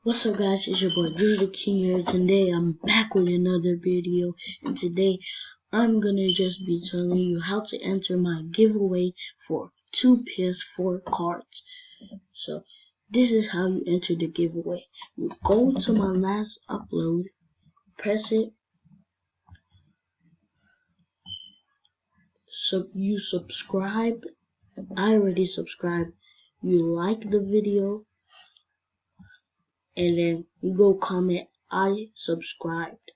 What's up guys, it's your boy Drew the King here. Today I'm back with another video, and today I'm gonna just be telling you how to enter my giveaway for 2 PS4 cards. So this is how you enter the giveaway. You go to my last upload, press it, you subscribe. I already subscribed. You like the video, and then you go comment I subscribed.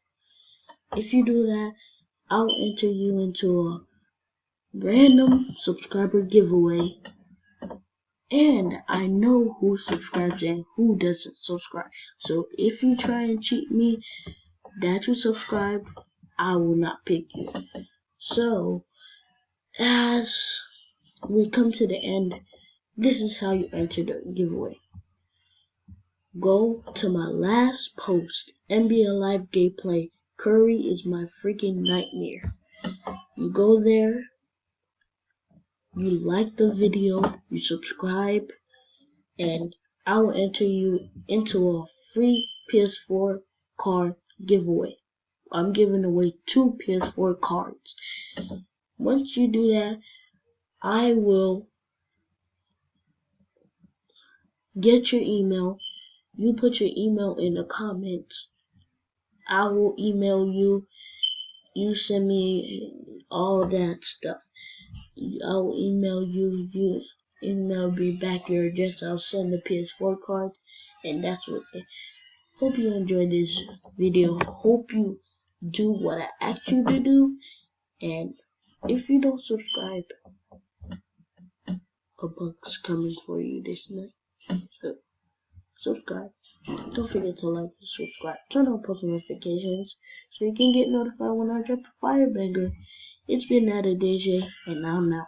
If you do that, I'll enter you into a random subscriber giveaway, and I know who subscribes and who doesn't subscribe. So if you try and cheat me that you subscribe, I will not pick you. So as we come to the end, this is how you enter the giveaway. Go to my last post, NBA Live gameplay. Curry is my freaking nightmare. You go there, you like the video, you subscribe, and I will enter you into a free PS4 card giveaway. I'm giving away 2 PS4 cards. Once you do that, I will get your email. You put your email in the comments. I will email you. You send me all that stuff. I will email you. You email me back your address. I'll send the PS4 card, and that's what. Hope you enjoyed this video. Hope you do what I asked you to do, and if you don't subscribe, a buck's coming for you this night. So subscribe. Don't forget to like and subscribe. Turn on post notifications so you can get notified when I drop a fire banger. It's been Nada DJ, and I'm out.